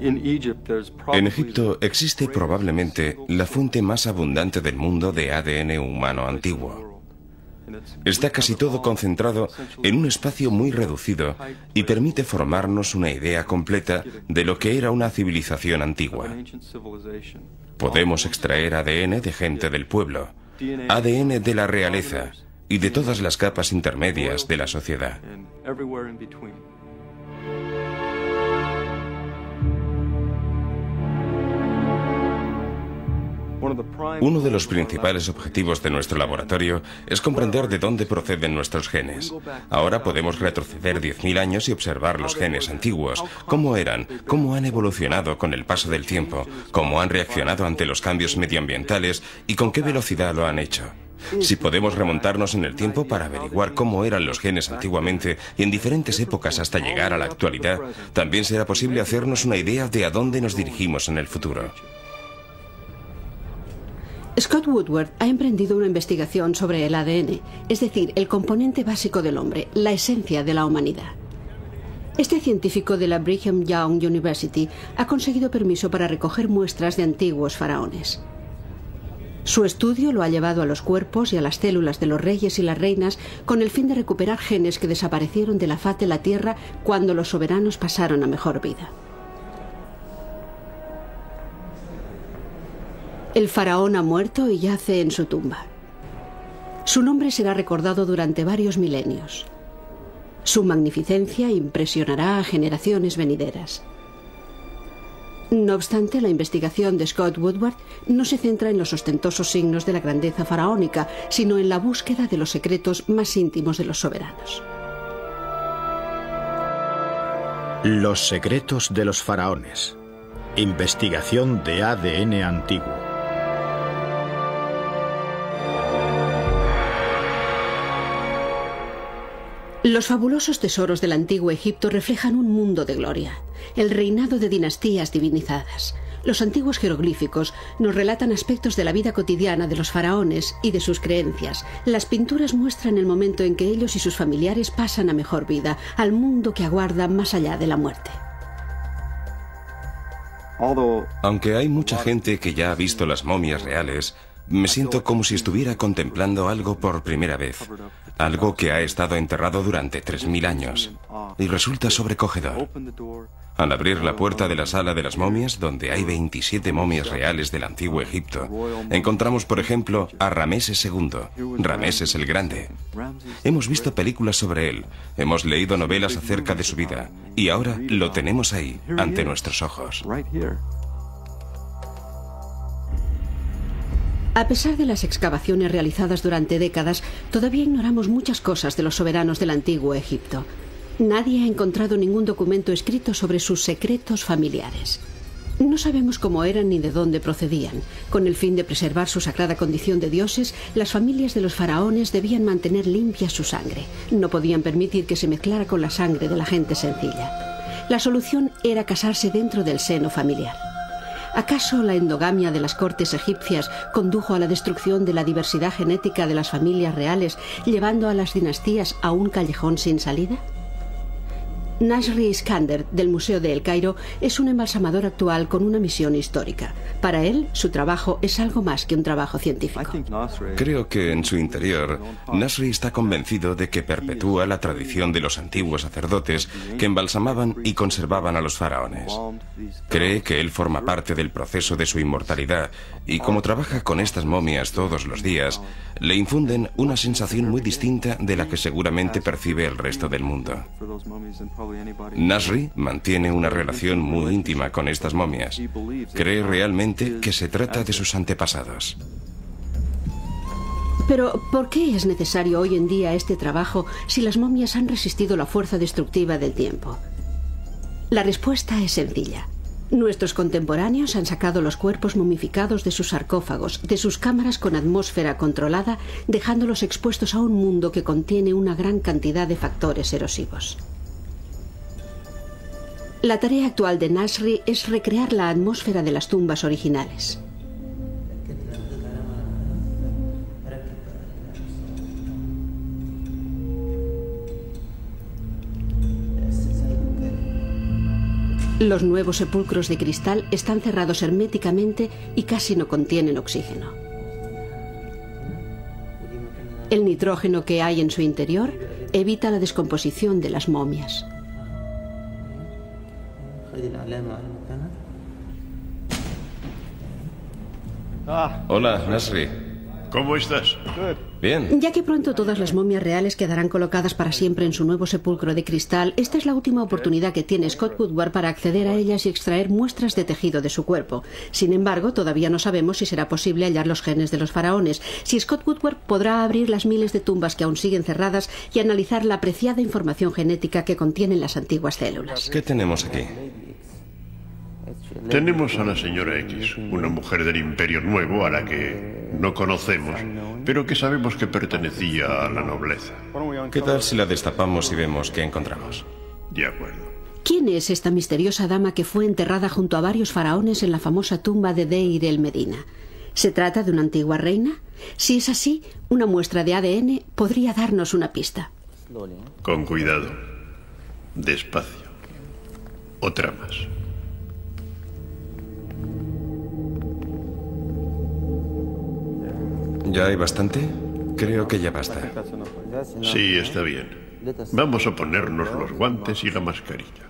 En Egipto existe probablemente la fuente más abundante del mundo de ADN humano antiguo. Está casi todo concentrado en un espacio muy reducido y permite formarnos una idea completa de lo que era una civilización antigua. Podemos extraer ADN de gente del pueblo, ADN de la realeza y de todas las capas intermedias de la sociedad. Uno de los principales objetivos de nuestro laboratorio es comprender de dónde proceden nuestros genes. Ahora podemos retroceder 10.000 años y observar los genes antiguos, cómo eran, cómo han evolucionado con el paso del tiempo, cómo han reaccionado ante los cambios medioambientales y con qué velocidad lo han hecho. Si podemos remontarnos en el tiempo para averiguar cómo eran los genes antiguamente y en diferentes épocas hasta llegar a la actualidad, también será posible hacernos una idea de a dónde nos dirigimos en el futuro. Scott Woodward ha emprendido una investigación sobre el ADN, es decir, el componente básico del hombre, la esencia de la humanidad. Este científico de la Brigham Young University ha conseguido permiso para recoger muestras de antiguos faraones. Su estudio lo ha llevado a los cuerpos y a las células de los reyes y las reinas con el fin de recuperar genes que desaparecieron de la faz de la Tierra cuando los soberanos pasaron a mejor vida. El faraón ha muerto y yace en su tumba. Su nombre será recordado durante varios milenios. Su magnificencia impresionará a generaciones venideras. No obstante, la investigación de Scott Woodward no se centra en los ostentosos signos de la grandeza faraónica, sino en la búsqueda de los secretos más íntimos de los soberanos. Los secretos de los faraones. Investigación de ADN antiguo. Los fabulosos tesoros del antiguo Egipto reflejan un mundo de gloria, el reinado de dinastías divinizadas. Los antiguos jeroglíficos nos relatan aspectos de la vida cotidiana de los faraones y de sus creencias. Las pinturas muestran el momento en que ellos y sus familiares pasan a mejor vida, al mundo que aguarda más allá de la muerte. Aunque hay mucha gente que ya ha visto las momias reales, me siento como si estuviera contemplando algo por primera vez. Algo que ha estado enterrado durante 3.000 años. Y resulta sobrecogedor. Al abrir la puerta de la sala de las momias, donde hay 27 momias reales del antiguo Egipto, encontramos, por ejemplo, a Rameses II, Rameses el Grande. Hemos visto películas sobre él, hemos leído novelas acerca de su vida, y ahora lo tenemos ahí, ante nuestros ojos. A pesar de las excavaciones realizadas durante décadas, todavía ignoramos muchas cosas de los soberanos del antiguo Egipto. Nadie ha encontrado ningún documento escrito sobre sus secretos familiares. No sabemos cómo eran ni de dónde procedían. Con el fin de preservar su sagrada condición de dioses, las familias de los faraones debían mantener limpia su sangre. No podían permitir que se mezclara con la sangre de la gente sencilla. La solución era casarse dentro del seno familiar. ¿Acaso la endogamia de las cortes egipcias condujo a la destrucción de la diversidad genética de las familias reales, llevando a las dinastías a un callejón sin salida? Nasri Iskander, del Museo de El Cairo, es un embalsamador actual con una misión histórica. Para él, su trabajo es algo más que un trabajo científico. Creo que en su interior, Nasri está convencido de que perpetúa la tradición de los antiguos sacerdotes que embalsamaban y conservaban a los faraones. Cree que él forma parte del proceso de su inmortalidad y como trabaja con estas momias todos los días, le infunden una sensación muy distinta de la que seguramente percibe el resto del mundo. Nasri mantiene una relación muy íntima con estas momias. Cree realmente que se trata de sus antepasados. Pero, ¿por qué es necesario hoy en día este trabajo si las momias han resistido la fuerza destructiva del tiempo? La respuesta es sencilla. Nuestros contemporáneos han sacado los cuerpos momificados de sus sarcófagos, de sus cámaras con atmósfera controlada, dejándolos expuestos a un mundo que contiene una gran cantidad de factores erosivos. La tarea actual de Nasri es recrear la atmósfera de las tumbas originales. Los nuevos sepulcros de cristal están cerrados herméticamente y casi no contienen oxígeno. El nitrógeno que hay en su interior evita la descomposición de las momias. Hola, Nasri. ¿Cómo estás? Bien. Ya que pronto todas las momias reales quedarán colocadas para siempre en su nuevo sepulcro de cristal, esta es la última oportunidad que tiene Scott Woodward para acceder a ellas y extraer muestras de tejido de su cuerpo. Sin embargo, todavía no sabemos si será posible hallar los genes de los faraones, si Scott Woodward podrá abrir las miles de tumbas que aún siguen cerradas y analizar la apreciada información genética que contienen las antiguas células. ¿Qué tenemos aquí? Tenemos a la señora X, una mujer del Imperio Nuevo a la que no conocemos, pero que sabemos que pertenecía a la nobleza. ¿Qué tal si la destapamos y vemos qué encontramos? De acuerdo. ¿Quién es esta misteriosa dama que fue enterrada junto a varios faraones en la famosa tumba de Deir el Medina? ¿Se trata de una antigua reina? Si es así, una muestra de ADN podría darnos una pista. Con cuidado. Despacio. Otra más. ¿Ya hay bastante? Creo que ya basta. Sí, está bien. Vamos a ponernos los guantes y la mascarilla.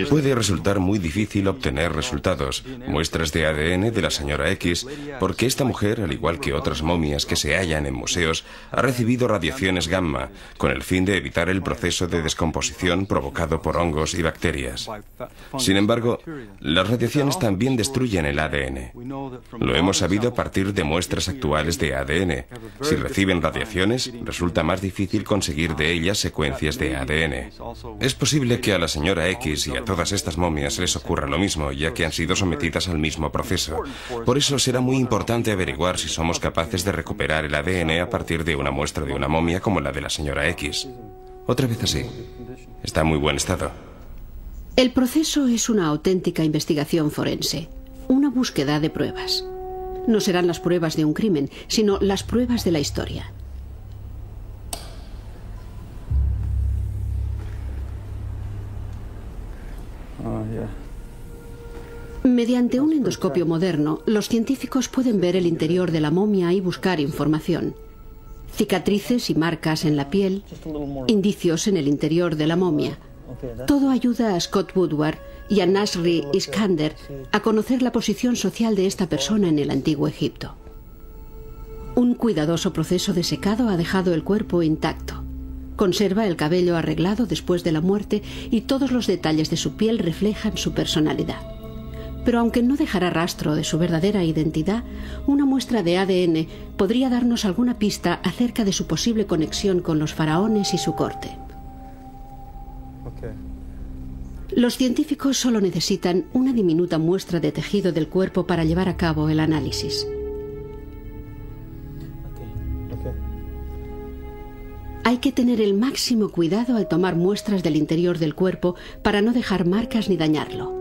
Puede resultar muy difícil obtener resultados, muestras de ADN de la señora X, porque esta mujer, al igual que otras momias que se hallan en museos, ha recibido radiaciones gamma, con el fin de evitar el proceso de descomposición provocado por hongos y bacterias. Sin embargo, las radiaciones también destruyen el ADN. Lo hemos sabido a partir de muestras actuales de ADN. Si reciben radiaciones, resulta más difícil conseguir de ellas secuencias de ADN. Es posible que a la señora X y a todas estas momias les ocurra lo mismo, ya que han sido sometidas al mismo proceso. Por eso será muy importante averiguar si somos capaces de recuperar el ADN a partir de una muestra de una momia como la de la señora X. Otra vez así. Está en muy buen estado. El proceso es una auténtica investigación forense, una búsqueda de pruebas. No serán las pruebas de un crimen, sino las pruebas de la historia. Mediante un endoscopio moderno, los científicos pueden ver el interior de la momia y buscar información. Cicatrices y marcas en la piel, indicios en el interior de la momia. Todo ayuda a Scott Woodward y a Nasri Iskander a conocer la posición social de esta persona en el antiguo Egipto. Un cuidadoso proceso de secado ha dejado el cuerpo intacto. Conserva el cabello arreglado después de la muerte y todos los detalles de su piel reflejan su personalidad. Pero aunque no dejará rastro de su verdadera identidad, una muestra de ADN podría darnos alguna pista acerca de su posible conexión con los faraones y su corte. Los científicos solo necesitan una diminuta muestra de tejido del cuerpo para llevar a cabo el análisis. Hay que tener el máximo cuidado al tomar muestras del interior del cuerpo para no dejar marcas ni dañarlo.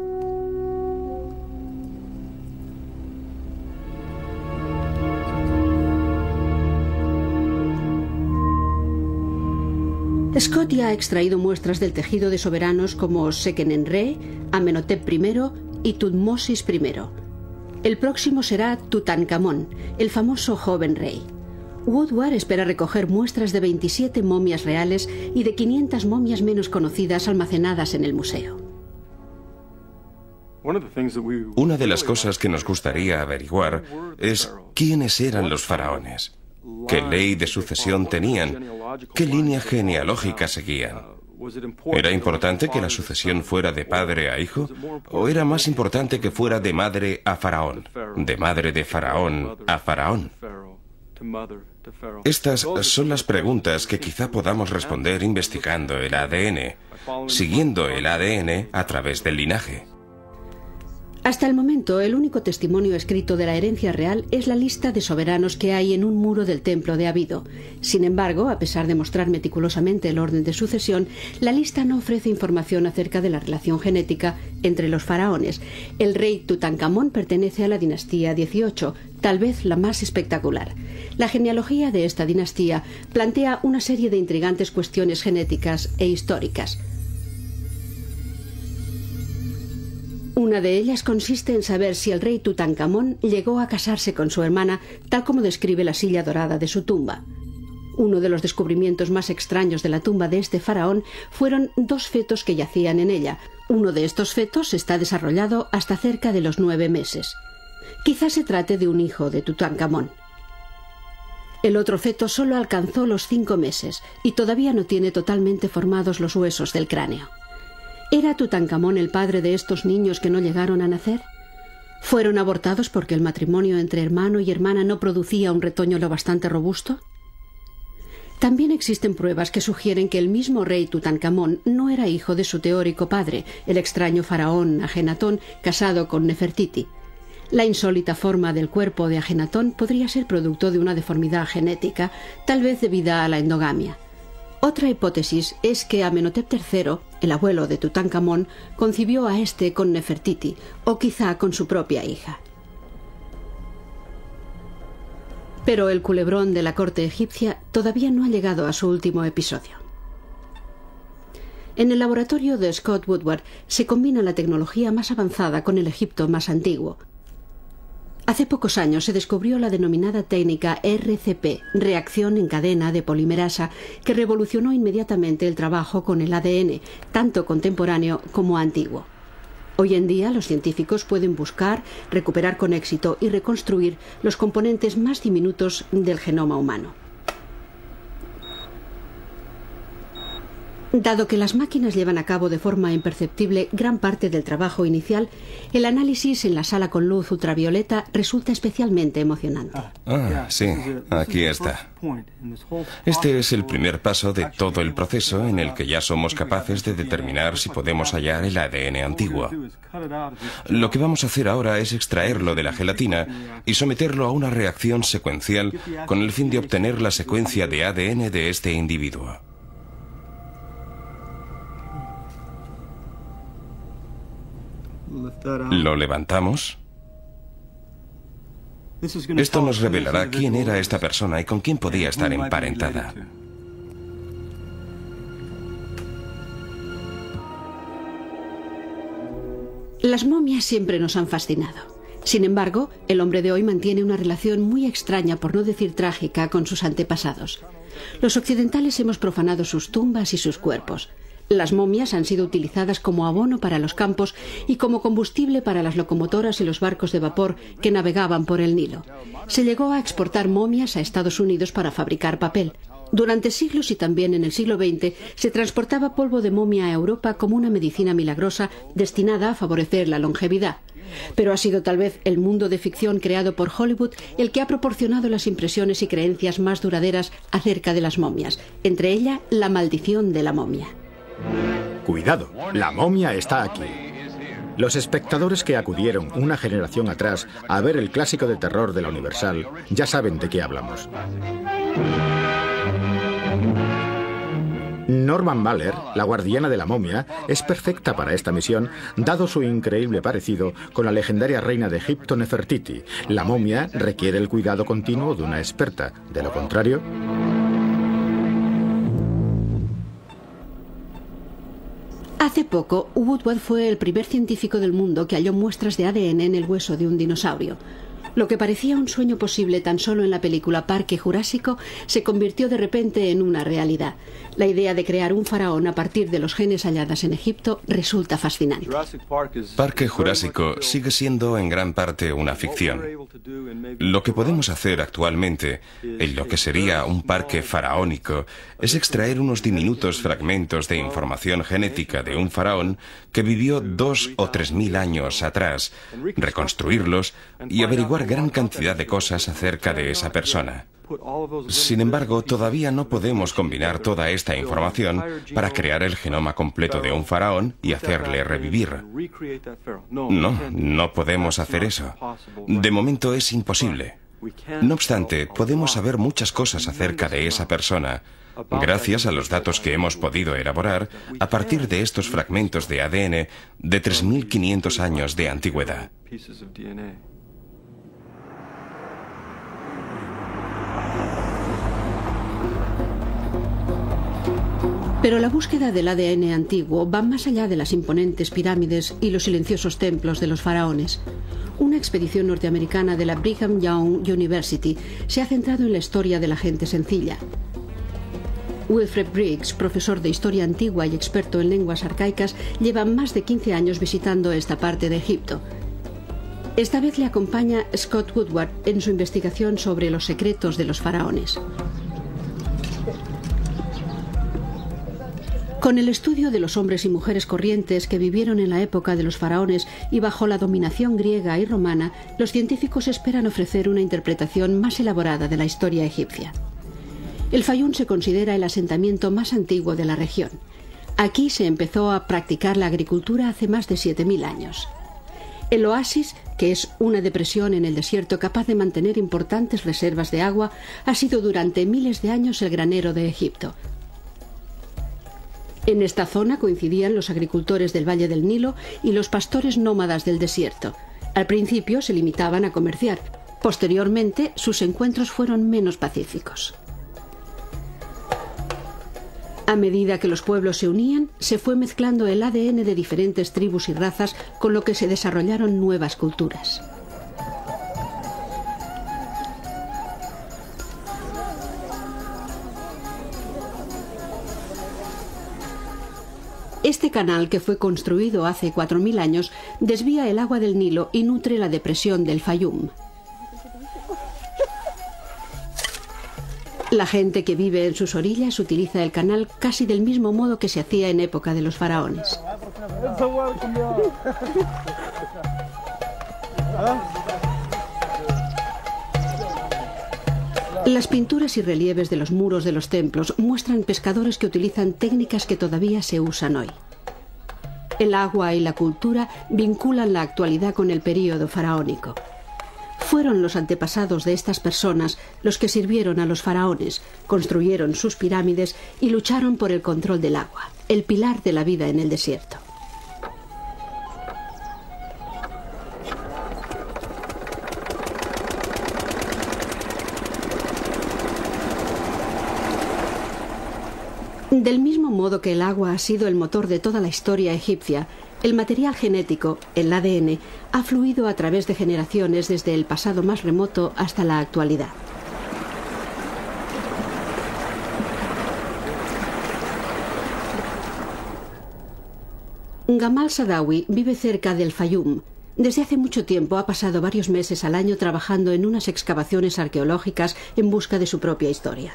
Scott ya ha extraído muestras del tejido de soberanos como Seqenenre, Amenhotep I y Tutmosis I. El próximo será Tutankamón, el famoso joven rey. Woodward espera recoger muestras de 27 momias reales y de 500 momias menos conocidas almacenadas en el museo. Una de las cosas que nos gustaría averiguar es quiénes eran los faraones, qué ley de sucesión tenían, qué línea genealógica seguían. ¿Era importante que la sucesión fuera de padre a hijo? ¿O era más importante que fuera de madre a faraón, de madre de faraón a faraón? Estas son las preguntas que quizá podamos responder investigando el ADN, siguiendo el ADN a través del linaje. Hasta el momento, el único testimonio escrito de la herencia real es la lista de soberanos que hay en un muro del templo de Abido. Sin embargo, a pesar de mostrar meticulosamente el orden de sucesión, la lista no ofrece información acerca de la relación genética entre los faraones. El rey Tutankamón pertenece a la dinastía 18, tal vez la más espectacular. La genealogía de esta dinastía plantea una serie de intrigantes cuestiones genéticas e históricas. Una de ellas consiste en saber si el rey Tutankamón llegó a casarse con su hermana, tal como describe la silla dorada de su tumba. Uno de los descubrimientos más extraños de la tumba de este faraón fueron 2 fetos que yacían en ella. Uno de estos fetos está desarrollado hasta cerca de los 9 meses. Quizás se trate de un hijo de Tutankamón. El otro feto solo alcanzó los 5 meses y todavía no tiene totalmente formados los huesos del cráneo. ¿Era Tutankamón el padre de estos niños que no llegaron a nacer? ¿Fueron abortados porque el matrimonio entre hermano y hermana no producía un retoño lo bastante robusto? También existen pruebas que sugieren que el mismo rey Tutankamón no era hijo de su teórico padre, el extraño faraón Ajenatón, casado con Nefertiti. La insólita forma del cuerpo de Ajenatón podría ser producto de una deformidad genética, tal vez debida a la endogamia. Otra hipótesis es que Amenhotep III, el abuelo de Tutankamón, concibió a este con Nefertiti, o quizá con su propia hija. Pero el culebrón de la corte egipcia todavía no ha llegado a su último episodio. En el laboratorio de Scott Woodward se combina la tecnología más avanzada con el Egipto más antiguo. Hace pocos años se descubrió la denominada técnica RCP, reacción en cadena de polimerasa, que revolucionó inmediatamente el trabajo con el ADN, tanto contemporáneo como antiguo. Hoy en día los científicos pueden buscar, recuperar con éxito y reconstruir los componentes más diminutos del genoma humano. Dado que las máquinas llevan a cabo de forma imperceptible gran parte del trabajo inicial, el análisis en la sala con luz ultravioleta resulta especialmente emocionante. Ah, sí, aquí está. Este es el primer paso de todo el proceso en el que ya somos capaces de determinar si podemos hallar el ADN antiguo. Lo que vamos a hacer ahora es extraerlo de la gelatina y someterlo a una reacción secuencial con el fin de obtener la secuencia de ADN de este individuo. ¿Lo levantamos? Esto nos revelará quién era esta persona y con quién podía estar emparentada. Las momias siempre nos han fascinado. Sin embargo, el hombre de hoy mantiene una relación muy extraña, por no decir trágica, con sus antepasados. Los occidentales hemos profanado sus tumbas y sus cuerpos. Las momias han sido utilizadas como abono para los campos y como combustible para las locomotoras y los barcos de vapor que navegaban por el Nilo. Se llegó a exportar momias a Estados Unidos para fabricar papel. Durante siglos y también en el siglo XX se transportaba polvo de momia a Europa como una medicina milagrosa destinada a favorecer la longevidad. Pero ha sido tal vez el mundo de ficción creado por Hollywood el que ha proporcionado las impresiones y creencias más duraderas acerca de las momias, entre ellas la maldición de la momia. Cuidado, la momia está aquí. Los espectadores que acudieron una generación atrás a ver el clásico de terror de la Universal ya saben de qué hablamos. Norman Mahler, la guardiana de la momia, es perfecta para esta misión, dado su increíble parecido con la legendaria reina de Egipto Nefertiti. La momia requiere el cuidado continuo de una experta, de lo contrario... Hace poco, Woodward fue el primer científico del mundo que halló muestras de ADN en el hueso de un dinosaurio. Lo que parecía un sueño posible tan solo en la película Parque Jurásico se convirtió de repente en una realidad. La idea de crear un faraón a partir de los genes hallados en Egipto resulta fascinante. Parque Jurásico sigue siendo en gran parte una ficción. Lo que podemos hacer actualmente, en lo que sería un parque faraónico, es extraer unos diminutos fragmentos de información genética de un faraón que vivió 2.000 o 3.000 años atrás, reconstruirlos y averiguar gran cantidad de cosas acerca de esa persona. Sin embargo, todavía no podemos combinar toda esta información para crear el genoma completo de un faraón y hacerle revivir. No podemos hacer eso. De momento es imposible. No obstante, podemos saber muchas cosas acerca de esa persona, gracias a los datos que hemos podido elaborar a partir de estos fragmentos de ADN de 3.500 años de antigüedad. Pero la búsqueda del ADN antiguo va más allá de las imponentes pirámides y los silenciosos templos de los faraones. Una expedición norteamericana de la Brigham Young University se ha centrado en la historia de la gente sencilla. Wilfred Briggs, profesor de historia antigua y experto en lenguas arcaicas, lleva más de 15 años visitando esta parte de Egipto. Esta vez le acompaña Scott Woodward en su investigación sobre los secretos de los faraones. Con el estudio de los hombres y mujeres corrientes que vivieron en la época de los faraones y bajo la dominación griega y romana, los científicos esperan ofrecer una interpretación más elaborada de la historia egipcia. El Fayum se considera el asentamiento más antiguo de la región. Aquí se empezó a practicar la agricultura hace más de 7000 años. El oasis, que es una depresión en el desierto capaz de mantener importantes reservas de agua, ha sido durante miles de años el granero de Egipto. En esta zona coincidían los agricultores del Valle del Nilo y los pastores nómadas del desierto. Al principio se limitaban a comerciar. Posteriormente, sus encuentros fueron menos pacíficos. A medida que los pueblos se unían, se fue mezclando el ADN de diferentes tribus y razas, con lo que se desarrollaron nuevas culturas. Este canal, que fue construido hace 4000 años, desvía el agua del Nilo y nutre la depresión del Fayum. La gente que vive en sus orillas utiliza el canal casi del mismo modo que se hacía en época de los faraones. Las pinturas y relieves de los muros de los templos muestran pescadores que utilizan técnicas que todavía se usan hoy. El agua y la cultura vinculan la actualidad con el período faraónico. Fueron los antepasados de estas personas los que sirvieron a los faraones, construyeron sus pirámides y lucharon por el control del agua, el pilar de la vida en el desierto. Del mismo modo que el agua ha sido el motor de toda la historia egipcia, el material genético, el ADN, ha fluido a través de generaciones desde el pasado más remoto hasta la actualidad. Gamal Sadawi vive cerca del Fayum. Desde hace mucho tiempo ha pasado varios meses al año trabajando en unas excavaciones arqueológicas en busca de su propia historia.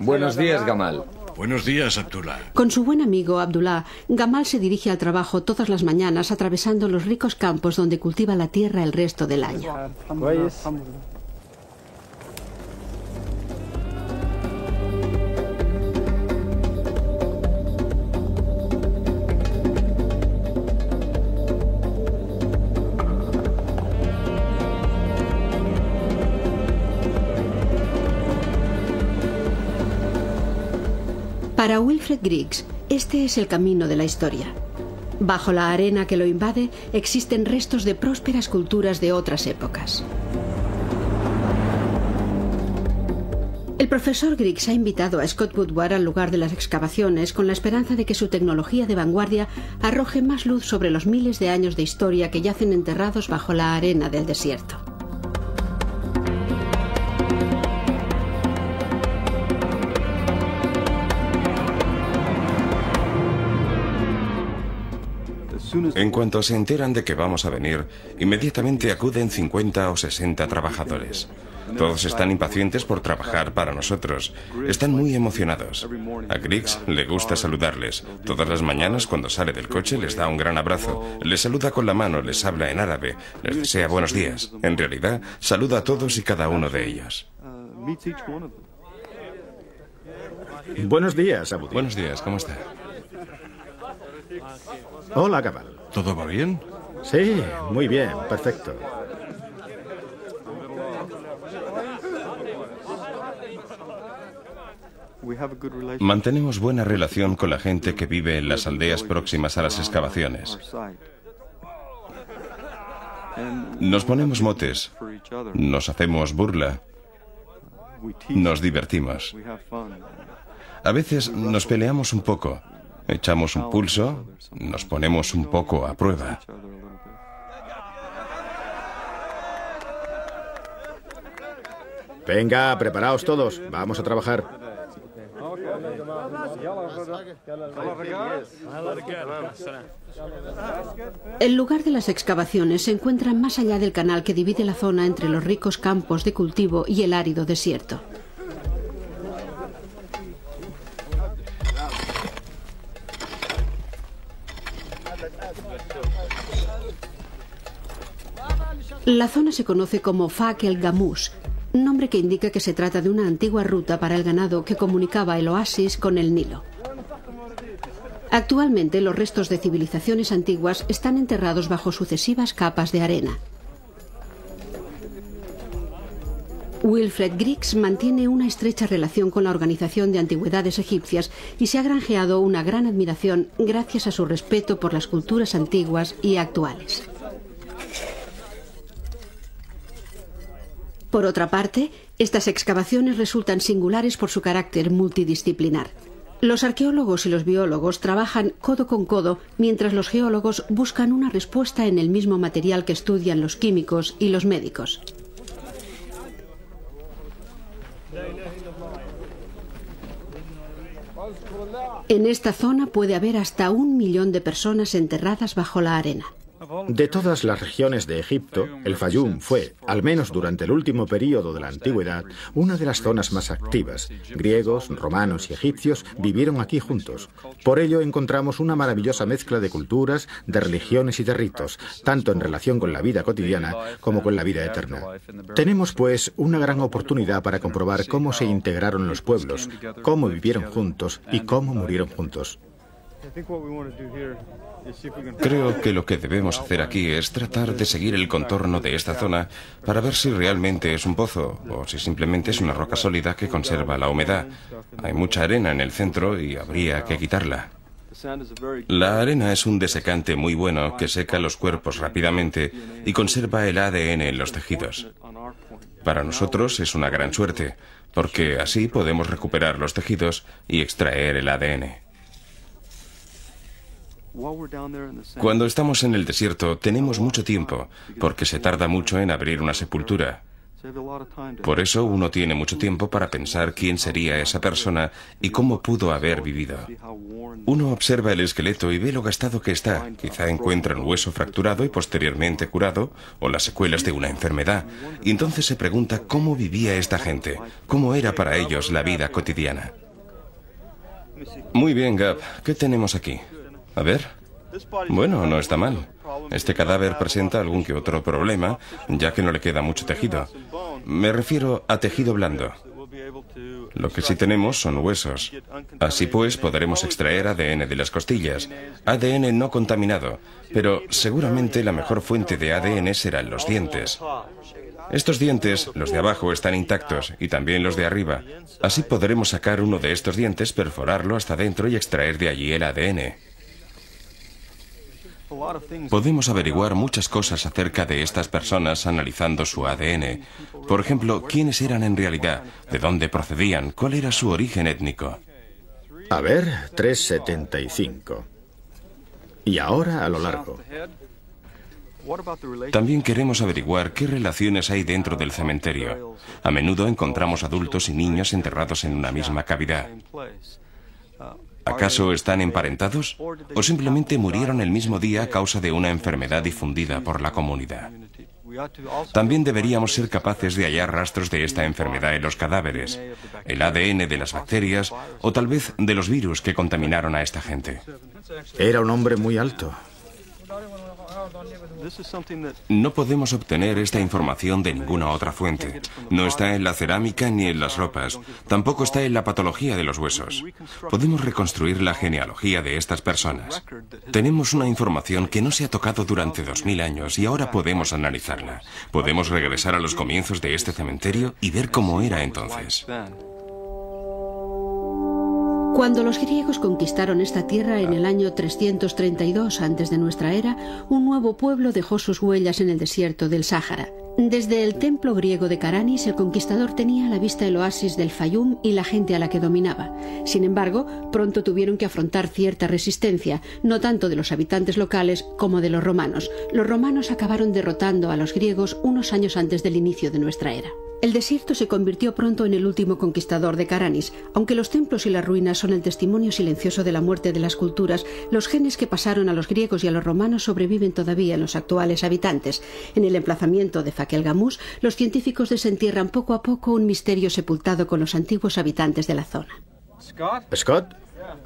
Buenos días, Gamal. Buenos días, Abdullah. Con su buen amigo Abdullah, Gamal se dirige al trabajo todas las mañanas atravesando los ricos campos donde cultiva la tierra el resto del año. Para Wilfred Briggs, este es el camino de la historia. Bajo la arena que lo invade existen restos de prósperas culturas de otras épocas. El profesor Briggs ha invitado a Scott Woodward al lugar de las excavaciones con la esperanza de que su tecnología de vanguardia arroje más luz sobre los miles de años de historia que yacen enterrados bajo la arena del desierto. En cuanto se enteran de que vamos a venir, inmediatamente acuden 50 o 60 trabajadores. Todos están impacientes por trabajar para nosotros. Están muy emocionados. A Griggs le gusta saludarles. Todas las mañanas, cuando sale del coche, les da un gran abrazo. Les saluda con la mano, les habla en árabe, les desea buenos días. En realidad, saluda a todos y cada uno de ellos. Buenos días, Abu. Buenos días, ¿cómo está? Hola, Gamal. ¿Todo va bien? Sí, muy bien, perfecto. Mantenemos buena relación con la gente que vive en las aldeas próximas a las excavaciones. Nos ponemos motes, nos hacemos burla. Nos divertimos. A veces nos peleamos un poco, echamos un pulso, nos ponemos un poco a prueba. Venga, preparaos todos, vamos a trabajar. El lugar de las excavaciones se encuentra más allá del canal que divide la zona entre los ricos campos de cultivo y el árido desierto. La zona se conoce como Fak el Gamus, nombre que indica que se trata de una antigua ruta para el ganado que comunicaba el oasis con el Nilo. Actualmente los restos de civilizaciones antiguas están enterrados bajo sucesivas capas de arena. Wilfred Griggs mantiene una estrecha relación con la Organización de Antigüedades Egipcias y se ha granjeado una gran admiración gracias a su respeto por las culturas antiguas y actuales. Por otra parte, estas excavaciones resultan singulares por su carácter multidisciplinar. Los arqueólogos y los biólogos trabajan codo con codo, mientras los geólogos buscan una respuesta en el mismo material que estudian los químicos y los médicos. En esta zona puede haber hasta 1 millón de personas enterradas bajo la arena. De todas las regiones de Egipto, el Fayum fue, al menos durante el último período de la antigüedad, una de las zonas más activas. Griegos, romanos y egipcios vivieron aquí juntos. Por ello encontramos una maravillosa mezcla de culturas, de religiones y de ritos, tanto en relación con la vida cotidiana como con la vida eterna. Tenemos, pues, una gran oportunidad para comprobar cómo se integraron los pueblos, cómo vivieron juntos y cómo murieron juntos. Creo que lo que debemos hacer aquí es tratar de seguir el contorno de esta zona para ver si realmente es un pozo o si simplemente es una roca sólida que conserva la humedad. Hay mucha arena en el centro y habría que quitarla. La arena es un desecante muy bueno que seca los cuerpos rápidamente y conserva el ADN en los tejidos. Para nosotros es una gran suerte, porque así podemos recuperar los tejidos y extraer el ADN. Cuando estamos en el desierto tenemos mucho tiempo, porque se tarda mucho en abrir una sepultura. Por eso uno tiene mucho tiempo para pensar quién sería esa persona y cómo pudo haber vivido. Uno observa el esqueleto y ve lo gastado que está. Quizá encuentra un hueso fracturado y posteriormente curado, o las secuelas de una enfermedad. Y entonces se pregunta cómo vivía esta gente, cómo era para ellos la vida cotidiana. Muy bien, Gab, ¿qué tenemos aquí? A ver. Bueno, no está mal. Este cadáver presenta algún que otro problema, ya que no le queda mucho tejido. Me refiero a tejido blando. Lo que sí tenemos son huesos. Así pues, podremos extraer ADN de las costillas. ADN no contaminado, pero seguramente la mejor fuente de ADN serán los dientes. Estos dientes, los de abajo, están intactos y también los de arriba. Así podremos sacar uno de estos dientes, perforarlo hasta dentro y extraer de allí el ADN. Podemos averiguar muchas cosas acerca de estas personas analizando su ADN. Por ejemplo, quiénes eran en realidad, de dónde procedían, cuál era su origen étnico. A ver, 3,75. Y ahora a lo largo. También queremos averiguar qué relaciones hay dentro del cementerio. A menudo encontramos adultos y niños enterrados en una misma cavidad. ¿Acaso están emparentados? ¿O simplemente murieron el mismo día a causa de una enfermedad difundida por la comunidad? También deberíamos ser capaces de hallar rastros de esta enfermedad en los cadáveres, el ADN de las bacterias o tal vez de los virus que contaminaron a esta gente. Era un hombre muy alto. No podemos obtener esta información de ninguna otra fuente. No está en la cerámica ni en las ropas. Tampoco está en la patología de los huesos. Podemos reconstruir la genealogía de estas personas. Tenemos una información que no se ha tocado durante 2000 años y ahora podemos analizarla. Podemos regresar a los comienzos de este cementerio y ver cómo era entonces. Cuando los griegos conquistaron esta tierra en el año 332 antes de nuestra era, un nuevo pueblo dejó sus huellas en el desierto del Sáhara. Desde el templo griego de Karanis, el conquistador tenía a la vista el oasis del Fayum y la gente a la que dominaba. Sin embargo, pronto tuvieron que afrontar cierta resistencia, no tanto de los habitantes locales como de los romanos. Los romanos acabaron derrotando a los griegos unos años antes del inicio de nuestra era. El desierto se convirtió pronto en el último conquistador de Karanis. Aunque los templos y las ruinas son el testimonio silencioso de la muerte de las culturas, los genes que pasaron a los griegos y a los romanos sobreviven todavía en los actuales habitantes. En el emplazamiento de Fak el Gamús, los científicos desentierran poco a poco un misterio sepultado con los antiguos habitantes de la zona. ¿Scott?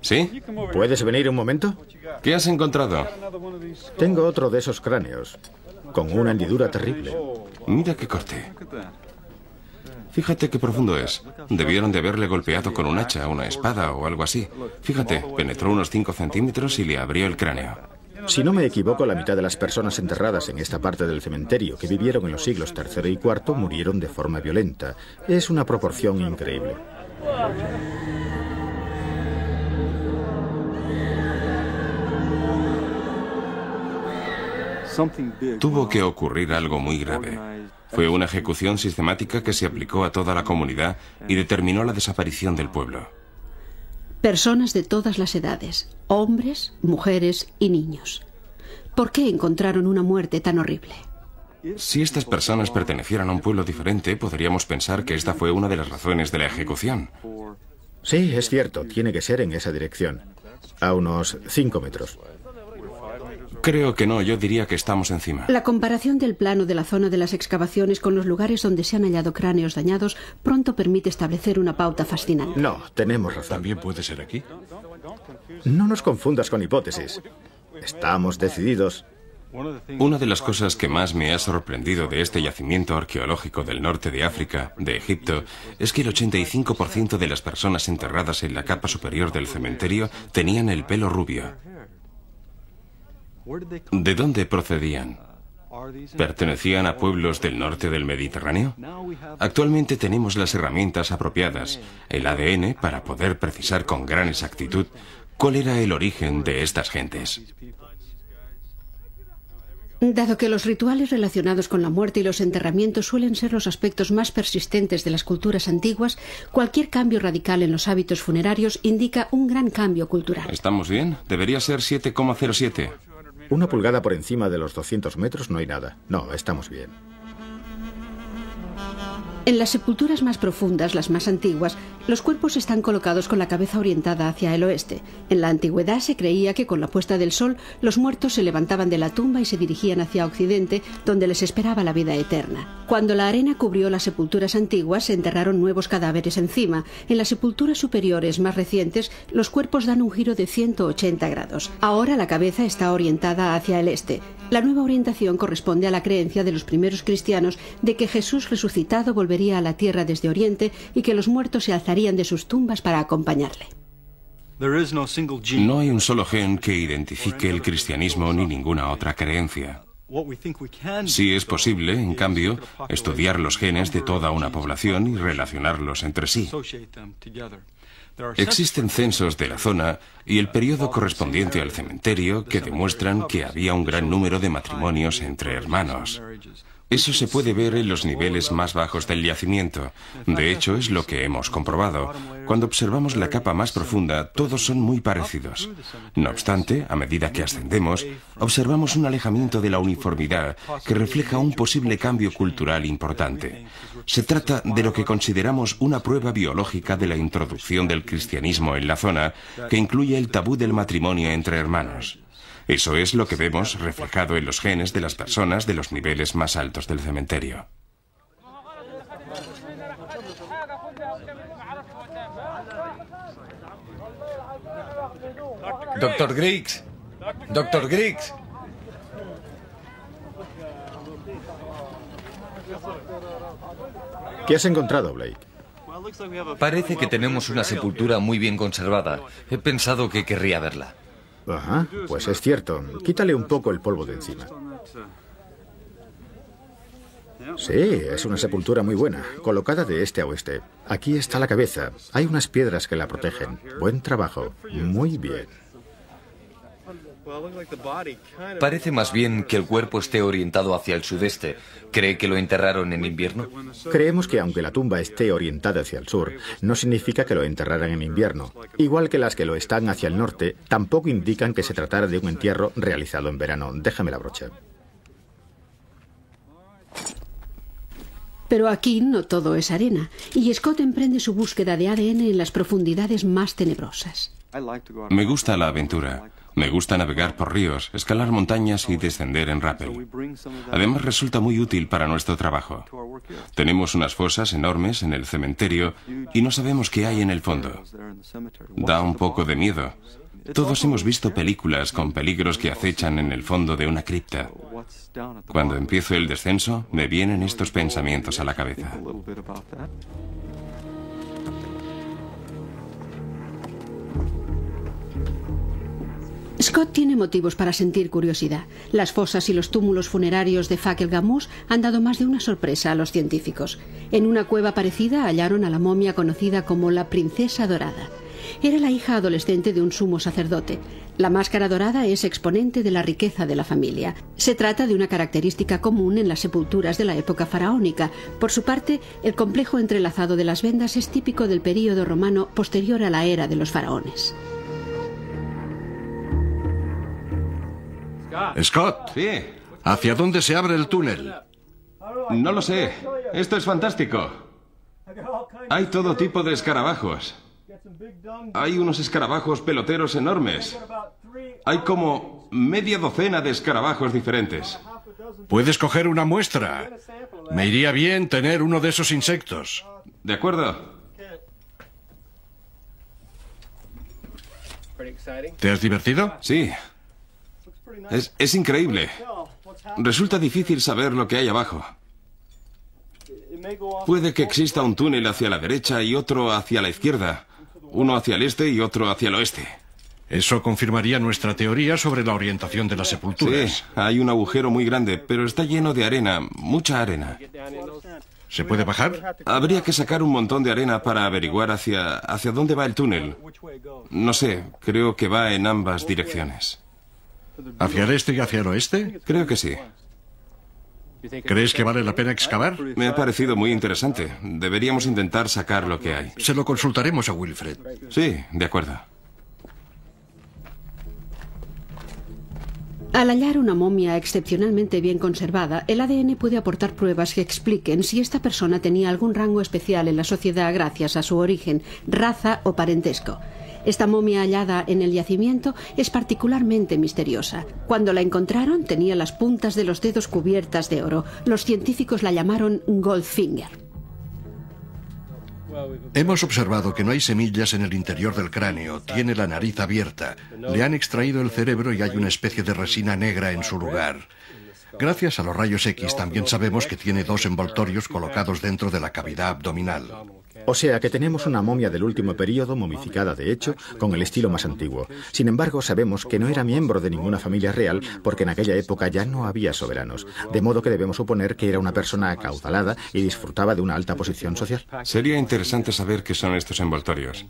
¿Sí? ¿Puedes venir un momento? ¿Qué has encontrado? Tengo otro de esos cráneos, con una hendidura terrible. Mira qué corte. Fíjate qué profundo es. Debieron de haberle golpeado con un hacha, una espada o algo así. Fíjate, penetró unos 5 centímetros y le abrió el cráneo. Si no me equivoco, la mitad de las personas enterradas en esta parte del cementerio que vivieron en los siglos III y IV murieron de forma violenta. Es una proporción increíble. Tuvo que ocurrir algo muy grave. Fue una ejecución sistemática que se aplicó a toda la comunidad y determinó la desaparición del pueblo. Personas de todas las edades, hombres, mujeres y niños. ¿Por qué encontraron una muerte tan horrible? Si estas personas pertenecieran a un pueblo diferente, podríamos pensar que esta fue una de las razones de la ejecución. Sí, es cierto, tiene que ser en esa dirección, a unos 5 metros. Creo que no, yo diría que estamos encima. La comparación del plano de la zona de las excavaciones con los lugares donde se han hallado cráneos dañados pronto permite establecer una pauta fascinante. No, tenemos razón. ¿También puede ser aquí? No nos confundas con hipótesis. Estamos decididos. Una de las cosas que más me ha sorprendido de este yacimiento arqueológico del norte de África, de Egipto, es que el 85% de las personas enterradas en la capa superior del cementerio tenían el pelo rubio. ¿De dónde procedían? ¿Pertenecían a pueblos del norte del Mediterráneo? Actualmente tenemos las herramientas apropiadas, el ADN, para poder precisar con gran exactitud cuál era el origen de estas gentes. Dado que los rituales relacionados con la muerte y los enterramientos suelen ser los aspectos más persistentes de las culturas antiguas, cualquier cambio radical en los hábitos funerarios indica un gran cambio cultural. ¿Estamos bien? Debería ser 7,07. 1 pulgada por encima de los 200 metros no hay nada. No, estamos bien. En las sepulturas más profundas, las más antiguas, los cuerpos están colocados con la cabeza orientada hacia el oeste. En la antigüedad se creía que con la puesta del sol los muertos se levantaban de la tumba y se dirigían hacia occidente, donde les esperaba la vida eterna. Cuando la arena cubrió las sepulturas antiguas, se enterraron nuevos cadáveres encima. En las sepulturas superiores más recientes, los cuerpos dan un giro de 180 grados. Ahora la cabeza está orientada hacia el este. La nueva orientación corresponde a la creencia de los primeros cristianos de que Jesús resucitado volvería a la tierra desde Oriente y que los muertos se alzarían de sus tumbas para acompañarle. No hay un solo gen que identifique el cristianismo ni ninguna otra creencia. Sí es posible, en cambio, estudiar los genes de toda una población y relacionarlos entre sí. Existen censos de la zona y el periodo correspondiente al cementerio que demuestran que había un gran número de matrimonios entre hermanos. Eso se puede ver en los niveles más bajos del yacimiento. De hecho, es lo que hemos comprobado. Cuando observamos la capa más profunda, todos son muy parecidos. No obstante, a medida que ascendemos, observamos un alejamiento de la uniformidad que refleja un posible cambio cultural importante. Se trata de lo que consideramos una prueba biológica de la introducción del cristianismo en la zona, que incluye el tabú del matrimonio entre hermanos. Eso es lo que vemos reflejado en los genes de las personas de los niveles más altos del cementerio. Dr. Griggs. Dr. Griggs. ¿Qué has encontrado, Blake? Parece que tenemos una sepultura muy bien conservada. He pensado que querría verla. Ajá, pues es cierto. Quítale un poco el polvo de encima. Sí, es una sepultura muy buena, colocada de este a oeste. Aquí está la cabeza. Hay unas piedras que la protegen. Buen trabajo. Muy bien. Parece más bien que el cuerpo esté orientado hacia el sudeste. ¿Cree que lo enterraron en invierno? Creemos que aunque la tumba esté orientada hacia el sur, no significa que lo enterraran en invierno. Igual que las que lo están hacia el norte, tampoco indican que se tratara de un entierro realizado en verano. Déjame la brocha. Pero aquí no todo es arena, y Scott emprende su búsqueda de ADN en las profundidades más tenebrosas. Me gusta la aventura. Me gusta navegar por ríos, escalar montañas y descender en rappel. Además resulta muy útil para nuestro trabajo. Tenemos unas fosas enormes en el cementerio y no sabemos qué hay en el fondo. Da un poco de miedo. Todos hemos visto películas con peligros que acechan en el fondo de una cripta. Cuando empiezo el descenso, me vienen estos pensamientos a la cabeza. Scott tiene motivos para sentir curiosidad. Las fosas y los túmulos funerarios de Fakir Gamoos han dado más de una sorpresa a los científicos. En una cueva parecida hallaron a la momia conocida como la Princesa Dorada. Era la hija adolescente de un sumo sacerdote. La máscara dorada es exponente de la riqueza de la familia. Se trata de una característica común en las sepulturas de la época faraónica. Por su parte, el complejo entrelazado de las vendas es típico del período romano posterior a la era de los faraones. Scott, Sí, ¿hacia dónde se abre el túnel? no lo sé. Esto es fantástico. Hay todo tipo de escarabajos. Hay unos escarabajos peloteros enormes. Hay como media docena de escarabajos diferentes. Puedes coger una muestra. Me iría bien tener uno de esos insectos. ¿De acuerdo? ¿Te has divertido? Sí. Es increíble. Resulta difícil saber lo que hay abajo. Puede que exista un túnel hacia la derecha y otro hacia la izquierda. Uno hacia el este y otro hacia el oeste. Eso confirmaría nuestra teoría sobre la orientación de las Sí, sepulturas. hay un agujero muy grande, pero está lleno de arena, mucha arena. ¿Se puede bajar? Habría que sacar un montón de arena para averiguar hacia dónde va el túnel. No sé, creo que va en ambas direcciones. ¿Hacia el este y hacia el oeste? Creo que sí. ¿Crees que vale la pena excavar? Me ha parecido muy interesante. Deberíamos intentar sacar lo que hay. Se lo consultaremos a Wilfred. Sí, de acuerdo. Al hallar una momia excepcionalmente bien conservada, el ADN puede aportar pruebas que expliquen si esta persona tenía algún rango especial en la sociedad gracias a su origen, raza o parentesco. Esta momia hallada en el yacimiento es particularmente misteriosa. Cuando la encontraron tenía las puntas de los dedos cubiertas de oro. Los científicos la llamaron Goldfinger. Hemos observado que no hay semillas en el interior del cráneo. Tiene la nariz abierta. Le han extraído el cerebro y hay una especie de resina negra en su lugar. Gracias a los rayos X también sabemos que tiene dos envoltorios colocados dentro de la cavidad abdominal. O sea que tenemos una momia del último período, momificada de hecho, con el estilo más antiguo. Sin embargo, sabemos que no era miembro de ninguna familia real porque en aquella época ya no había soberanos. De modo que debemos suponer que era una persona acaudalada y disfrutaba de una alta posición social. Sería interesante saber qué son estos envoltorios.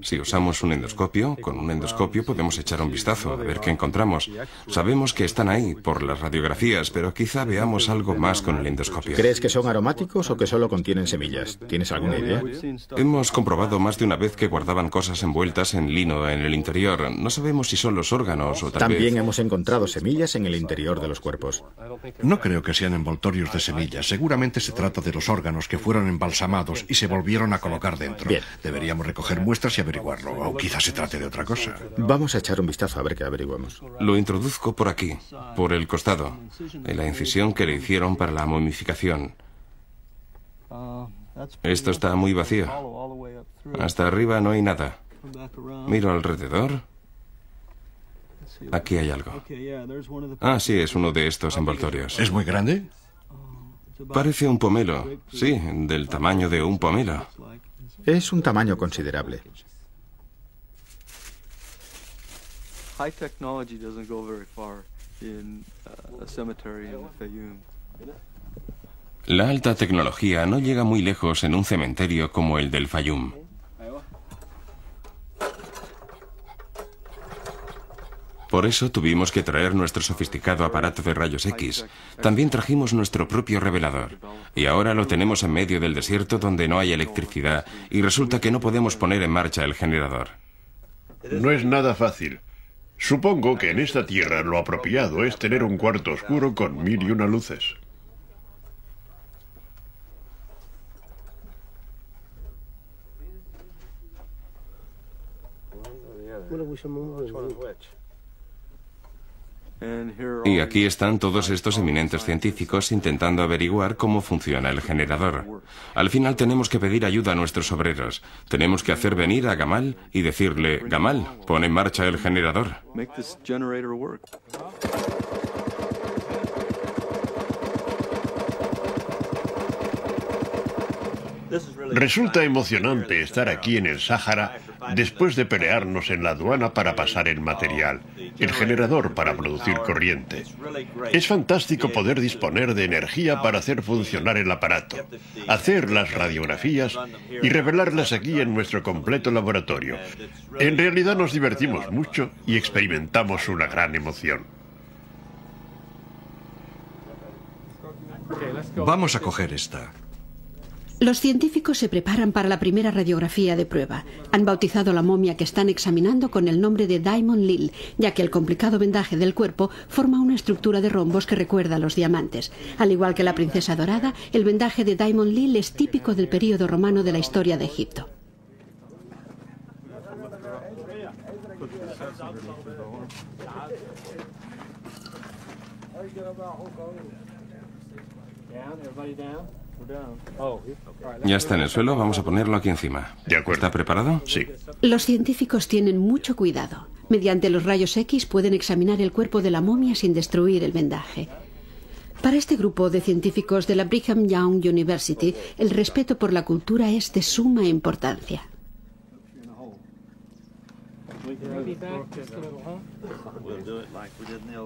Si usamos un endoscopio, con un endoscopio podemos echar un vistazo a ver qué encontramos. Sabemos que están ahí por las radiografías, pero quizá veamos algo más con el endoscopio. ¿Crees que son aromáticos o que solo contienen semillas? ¿Tienes alguna idea? Hemos comprobado más de una vez que guardaban cosas envueltas en lino en el interior. No sabemos si son los órganos o tal vez... También hemos encontrado semillas en el interior de los cuerpos. No creo que sean envoltorios de semillas. Seguramente se trata de los órganos que fueron embalsamados y se volvieron a colocar dentro. Bien. Deberíamos recoger muestras y averiguarlo. O quizás se trate de otra cosa. Vamos a echar un vistazo a ver qué averiguamos. Lo introduzco por aquí, por el costado, en la incisión que le hicieron para la momificación. Esto está muy vacío. Hasta arriba no hay nada. Miro alrededor. Aquí hay algo. Ah, sí, es uno de estos envoltorios. ¿Es muy grande? Parece un pomelo. Sí, del tamaño de un pomelo. Es un tamaño considerable. High technology doesn't go very far in a cemetery in Fayum. La alta tecnología no llega muy lejos en un cementerio como el del Fayum. Por eso tuvimos que traer nuestro sofisticado aparato de rayos X. También trajimos nuestro propio revelador. Y ahora lo tenemos en medio del desierto donde no hay electricidad y resulta que no podemos poner en marcha el generador. No es nada fácil. Supongo que en esta tierra lo apropiado es tener un cuarto oscuro con 1001 luces. Y aquí están todos estos eminentes científicos intentando averiguar cómo funciona el generador. Al final tenemos que pedir ayuda a nuestros obreros. Tenemos que hacer venir a Gamal y decirle, Gamal, pon en marcha el generador. Resulta emocionante estar aquí en el Sáhara después de pelearnos en la aduana para pasar el material, el generador para producir corriente. Es fantástico poder disponer de energía para hacer funcionar el aparato, hacer las radiografías y revelarlas aquí en nuestro completo laboratorio. En realidad nos divertimos mucho y experimentamos una gran emoción. Vamos a coger esta. Los científicos se preparan para la primera radiografía de prueba. Han bautizado la momia que están examinando con el nombre de Diamond Lil, ya que el complicado vendaje del cuerpo forma una estructura de rombos que recuerda a los diamantes. Al igual que la princesa dorada, el vendaje de Diamond Lil es típico del período romano de la historia de Egipto. Ya está en el suelo, vamos a ponerlo aquí encima. De acuerdo. ¿Está preparado? Sí. Los científicos tienen mucho cuidado. Mediante los rayos X pueden examinar el cuerpo de la momia sin destruir el vendaje. Para este grupo de científicos de la Brigham Young University, el respeto por la cultura es de suma importancia.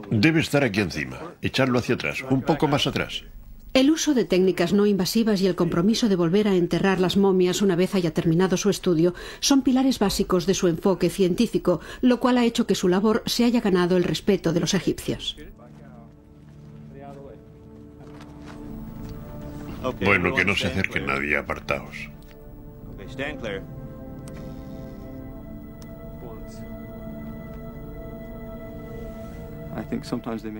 Debe estar aquí encima. Echarlo hacia atrás, un poco más atrás. El uso de técnicas no invasivas y el compromiso de volver a enterrar las momias una vez haya terminado su estudio son pilares básicos de su enfoque científico, lo cual ha hecho que su labor se haya ganado el respeto de los egipcios. Bueno, que no se acerque nadie, apartaos.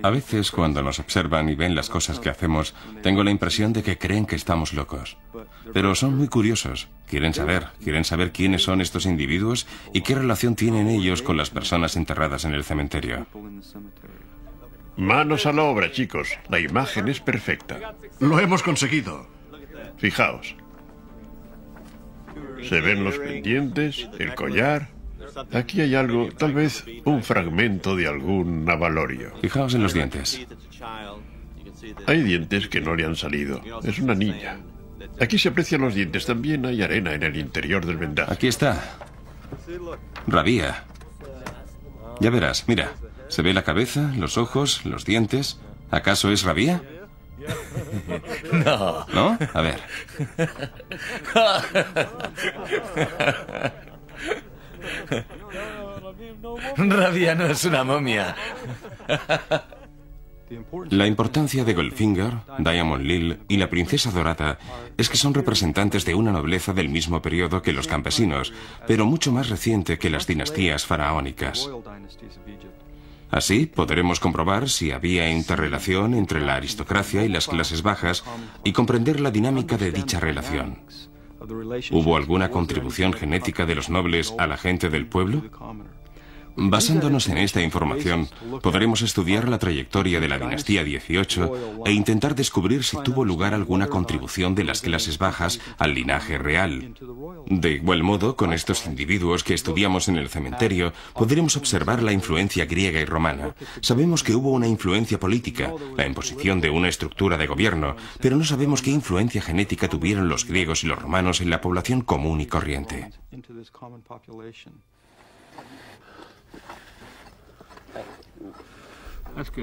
A veces, cuando nos observan y ven las cosas que hacemos, tengo la impresión de que creen que estamos locos. Pero son muy curiosos. Quieren saber quiénes son estos individuos y qué relación tienen ellos con las personas enterradas en el cementerio. Manos a la obra, chicos. La imagen es perfecta. Lo hemos conseguido. Fijaos. Se ven los pendientes, el collar. Aquí hay algo, tal vez un fragmento de algún avalorio. Fijaos en los dientes. Hay dientes que no le han salido. Es una niña. Aquí se aprecian los dientes. También hay arena en el interior del vendaje. Aquí está. Rabía. Ya verás, mira. Se ve la cabeza, los ojos, los dientes. ¿Acaso es Rabía? No. ¿No? A ver. Rabia no es una momia. La importancia de Goldfinger, Diamond Lil y la princesa dorada es que son representantes de una nobleza del mismo periodo que los campesinos, pero mucho más reciente que las dinastías faraónicas. Así podremos comprobar si había interrelación entre la aristocracia y las clases bajas y comprender la dinámica de dicha relación. ¿Hubo alguna contribución genética de los nobles a la gente del pueblo? Basándonos en esta información, podremos estudiar la trayectoria de la dinastía 18 e intentar descubrir si tuvo lugar alguna contribución de las clases bajas al linaje real. De igual modo, con estos individuos que estudiamos en el cementerio, podremos observar la influencia griega y romana. Sabemos que hubo una influencia política, la imposición de una estructura de gobierno, pero no sabemos qué influencia genética tuvieron los griegos y los romanos en la población común y corriente.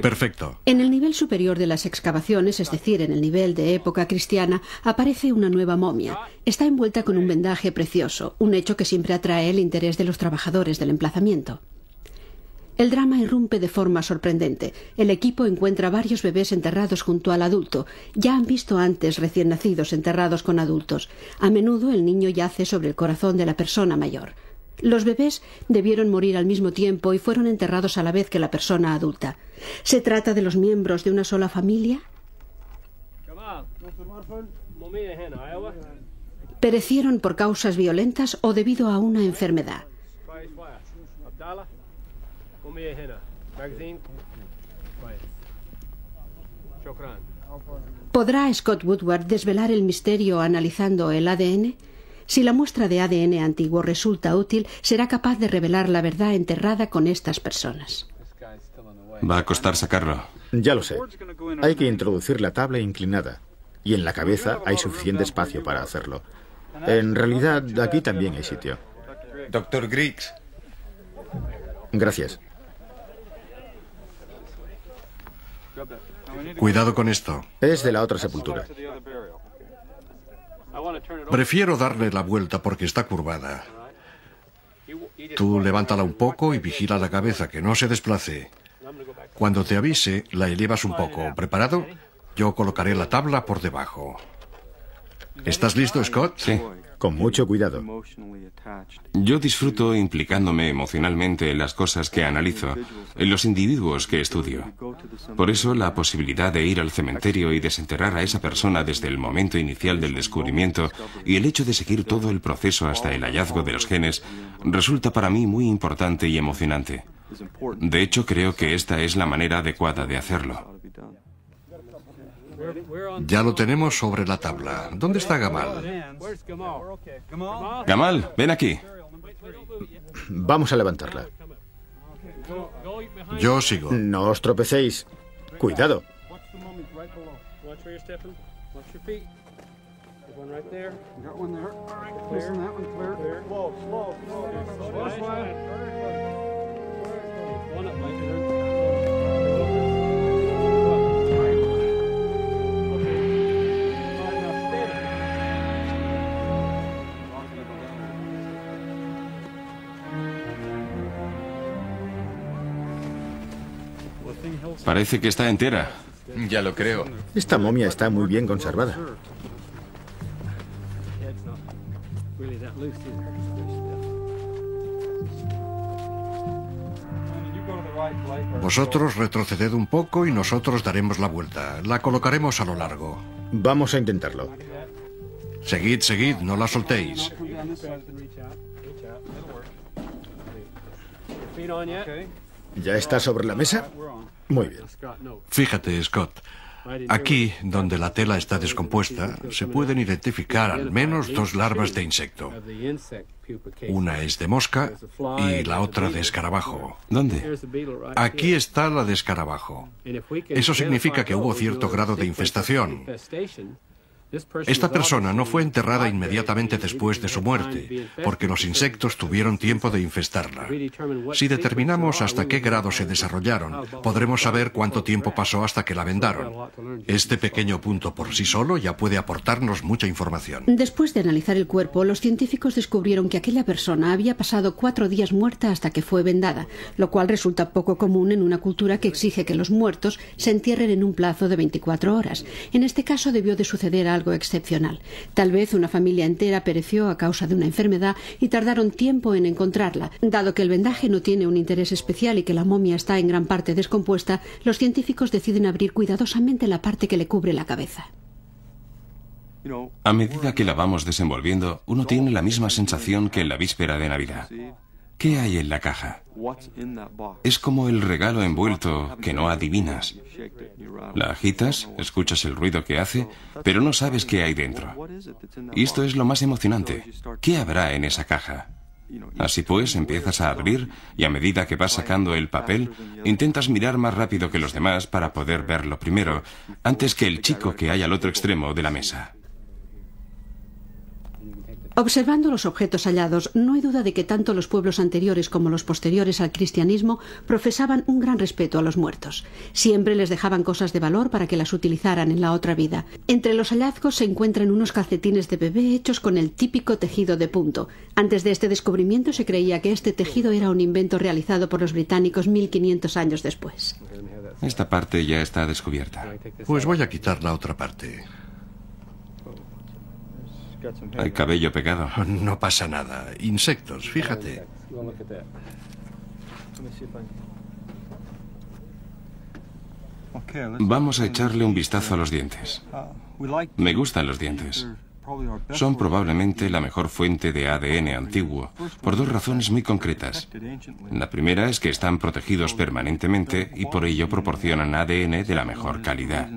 Perfecto. En el nivel superior de las excavaciones, es decir, en el nivel de época cristiana, aparece una nueva momia. Está envuelta con un vendaje precioso, un hecho que siempre atrae el interés de los trabajadores del emplazamiento. El drama irrumpe de forma sorprendente. El equipo encuentra varios bebés enterrados junto al adulto. Ya han visto antes recién nacidos enterrados con adultos. A menudo el niño yace sobre el corazón de la persona mayor. Los bebés debieron morir al mismo tiempo y fueron enterrados a la vez que la persona adulta. ¿Se trata de los miembros de una sola familia? ¿Perecieron por causas violentas o debido a una enfermedad? ¿Podrá Scott Woodward desvelar el misterio analizando el ADN? Si la muestra de ADN antiguo resulta útil, será capaz de revelar la verdad enterrada con estas personas. Va a costar sacarlo. Ya lo sé. Hay que introducir la tabla inclinada. Y en la cabeza hay suficiente espacio para hacerlo. En realidad, aquí también hay sitio. Dr. Griggs. Gracias. Cuidado con esto. Es de la otra sepultura. Prefiero darle la vuelta porque está curvada. Tú levántala un poco y vigila la cabeza, que no se desplace. Cuando te avise, la elevas un poco. ¿Preparado? Yo colocaré la tabla por debajo. ¿Estás listo, Scott? Sí. Con mucho cuidado. Yo disfruto implicándome emocionalmente en las cosas que analizo, en los individuos que estudio. Por eso, la posibilidad de ir al cementerio y desenterrar a esa persona desde el momento inicial del descubrimiento y el hecho de seguir todo el proceso hasta el hallazgo de los genes resulta para mí muy importante y emocionante. De hecho, creo que esta es la manera adecuada de hacerlo. Ya lo tenemos sobre la tabla. ¿Dónde está Gamal? Gamal, ven aquí. Vamos a levantarla. Yo sigo. No os tropecéis. Cuidado. Parece que está entera. Ya lo creo. Esta momia está muy bien conservada. Vosotros retroceded un poco y nosotros daremos la vuelta. La colocaremos a lo largo. Vamos a intentarlo. Seguid, seguid, no la soltéis. ¿Ya está sobre la mesa? Muy bien. Fíjate, Scott. Aquí, donde la tela está descompuesta, se pueden identificar al menos dos larvas de insecto. Una es de mosca y la otra de escarabajo. ¿Dónde? Aquí está la de escarabajo. Eso significa que hubo cierto grado de infestación. Esta persona no fue enterrada inmediatamente después de su muerte, porque los insectos tuvieron tiempo de infestarla. Si determinamos hasta qué grado se desarrollaron, podremos saber cuánto tiempo pasó hasta que la vendaron. Este pequeño punto por sí solo ya puede aportarnos mucha información. Después de analizar el cuerpo, los científicos descubrieron que aquella persona había pasado 4 días muerta hasta que fue vendada, lo cual resulta poco común en una cultura que exige que los muertos se entierren en un plazo de 24 horas. En este caso debió de suceder algo excepcional. Tal vez una familia entera pereció a causa de una enfermedad y tardaron tiempo en encontrarla. Dado que el vendaje no tiene un interés especial y que la momia está en gran parte descompuesta, los científicos deciden abrir cuidadosamente la parte que le cubre la cabeza. A medida que la vamos desenvolviendo, uno tiene la misma sensación que en la víspera de Navidad. ¿Qué hay en la caja? Es como el regalo envuelto que no adivinas. La agitas, escuchas el ruido que hace, pero no sabes qué hay dentro. Y esto es lo más emocionante. ¿Qué habrá en esa caja? Así pues, empiezas a abrir y a medida que vas sacando el papel, intentas mirar más rápido que los demás para poder verlo primero, antes que el chico que hay al otro extremo de la mesa. Observando los objetos hallados, no hay duda de que tanto los pueblos anteriores como los posteriores al cristianismo profesaban un gran respeto a los muertos. Siempre les dejaban cosas de valor para que las utilizaran en la otra vida. Entre los hallazgos se encuentran unos calcetines de bebé hechos con el típico tejido de punto. Antes de este descubrimiento se creía que este tejido era un invento realizado por los británicos 1500 años después. Esta parte ya está descubierta. Pues voy a quitar la otra parte. Hay cabello pegado. No pasa nada. Insectos, fíjate. Vamos a echarle un vistazo a los dientes. Me gustan los dientes. Son probablemente la mejor fuente de ADN antiguo, por dos razones muy concretas. La primera es que están protegidos permanentemente y por ello proporcionan ADN de la mejor calidad.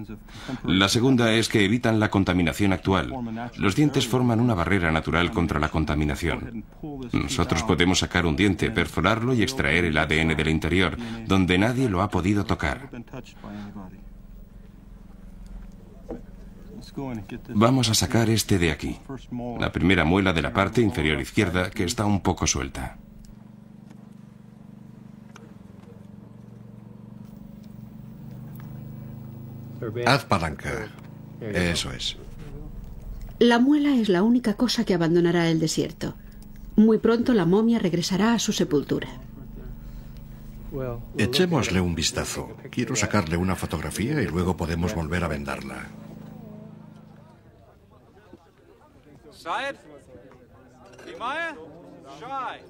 La segunda es que evitan la contaminación actual. Los dientes forman una barrera natural contra la contaminación. Nosotros podemos sacar un diente, perforarlo y extraer el ADN del interior, donde nadie lo ha podido tocar. Vamos a sacar este de aquí, la primera muela de la parte inferior izquierda, que está un poco suelta. Haz palanca. Eso es. La muela es la única cosa que abandonará el desierto. Muy pronto la momia regresará a su sepultura. Echémosle un vistazo. Quiero sacarle una fotografía y luego podemos volver a vendarla. Syed? Himaya? Shai.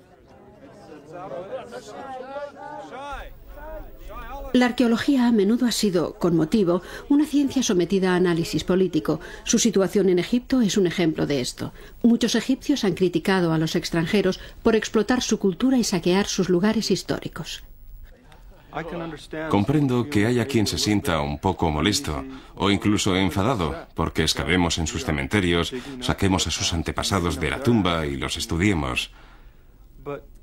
La arqueología a menudo ha sido, con motivo, una ciencia sometida a análisis político. Su situación en Egipto es un ejemplo de esto. Muchos egipcios han criticado a los extranjeros por explotar su cultura y saquear sus lugares históricos. Comprendo que haya quien se sienta un poco molesto o incluso enfadado porque excavemos en sus cementerios, saquemos a sus antepasados de la tumba y los estudiemos.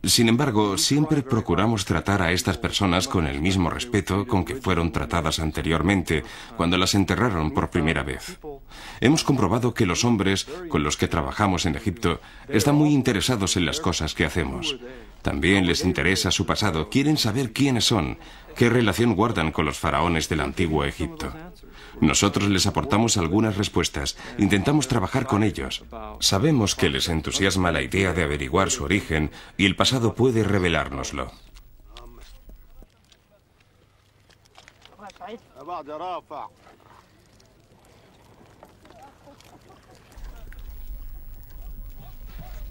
Sin embargo, siempre procuramos tratar a estas personas con el mismo respeto con que fueron tratadas anteriormente, cuando las enterraron por primera vez. Hemos comprobado que los hombres con los que trabajamos en Egipto están muy interesados en las cosas que hacemos. También les interesa su pasado, quieren saber quiénes son, qué relación guardan con los faraones del antiguo Egipto. Nosotros les aportamos algunas respuestas, intentamos trabajar con ellos. Sabemos que les entusiasma la idea de averiguar su origen y el pasado puede revelárnoslo.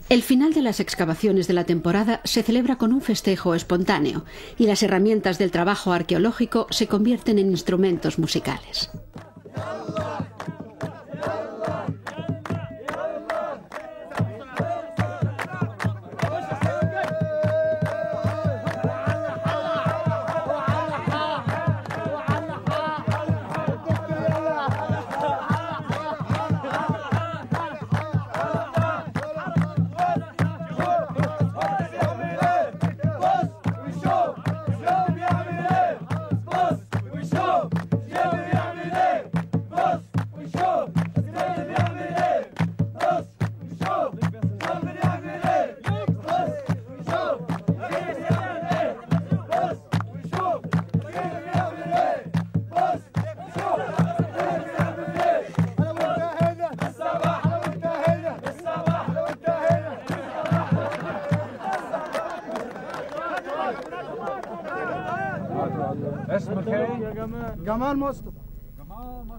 El final de las excavaciones de la temporada se celebra con un festejo espontáneo y las herramientas del trabajo arqueológico se convierten en instrumentos musicales.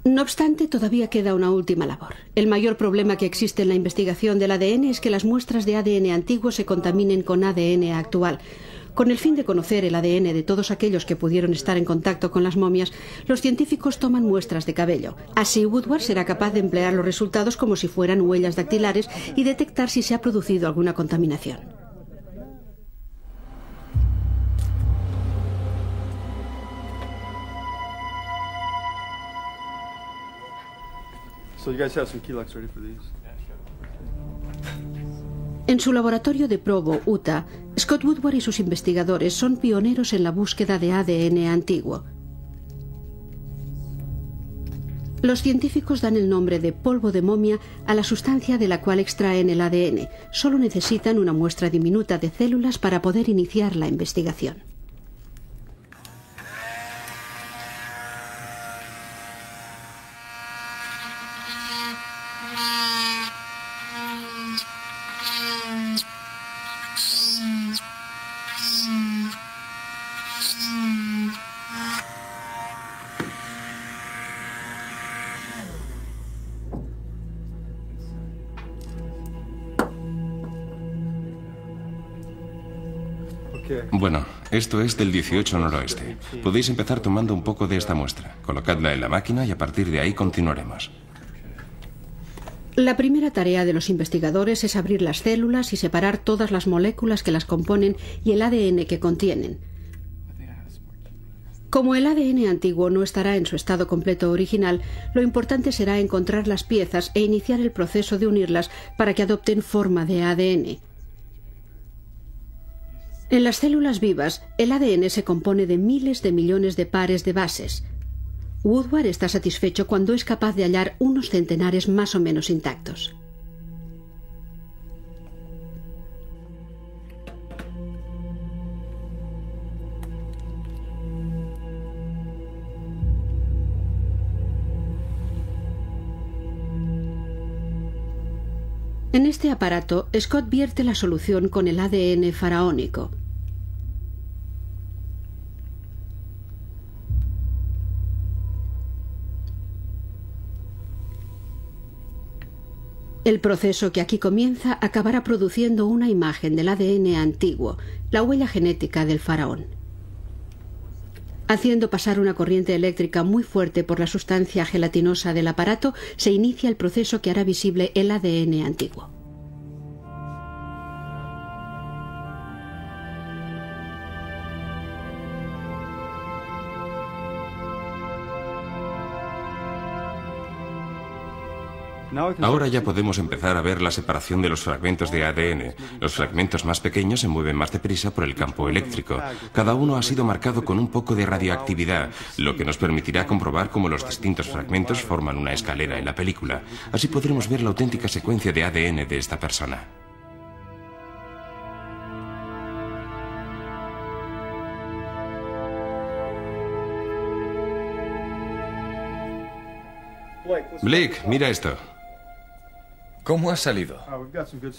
No obstante, todavía queda una última labor. El mayor problema que existe en la investigación del ADN es que las muestras de ADN antiguo se contaminen con ADN actual. Con el fin de conocer el ADN de todos aquellos que pudieron estar en contacto con las momias, los científicos toman muestras de cabello. Así, Woodward será capaz de emplear los resultados como si fueran huellas dactilares y detectar si se ha producido alguna contaminación. So you guys have some Keylogs ready for these? En su laboratorio de Provo, Utah, Scott Woodward y sus investigadores son pioneros en la búsqueda de ADN antiguo. Los científicos dan el nombre de polvo de momia a la sustancia de la cual extraen el ADN. Solo necesitan una muestra diminuta de células para poder iniciar la investigación. Bueno, esto es del 18 noroeste. Podéis empezar tomando un poco de esta muestra. Colocadla en la máquina y a partir de ahí continuaremos. La primera tarea de los investigadores es abrir las células y separar todas las moléculas que las componen y el ADN que contienen. Como el ADN antiguo no estará en su estado completo original, lo importante será encontrar las piezas e iniciar el proceso de unirlas para que adopten forma de ADN. En las células vivas, el ADN se compone de miles de millones de pares de bases. Woodward está satisfecho cuando es capaz de hallar unos centenares más o menos intactos. En este aparato, Scott vierte la solución con el ADN faraónico. El proceso que aquí comienza acabará produciendo una imagen del ADN antiguo, la huella genética del faraón. Haciendo pasar una corriente eléctrica muy fuerte por la sustancia gelatinosa del aparato, se inicia el proceso que hará visible el ADN antiguo. Ahora ya podemos empezar a ver la separación de los fragmentos de ADN. Los fragmentos más pequeños se mueven más deprisa por el campo eléctrico. Cada uno ha sido marcado con un poco de radioactividad, lo que nos permitirá comprobar cómo los distintos fragmentos forman una escalera en la película. Así podremos ver la auténtica secuencia de ADN de esta persona. Blake, mira esto. ¿Cómo ha salido?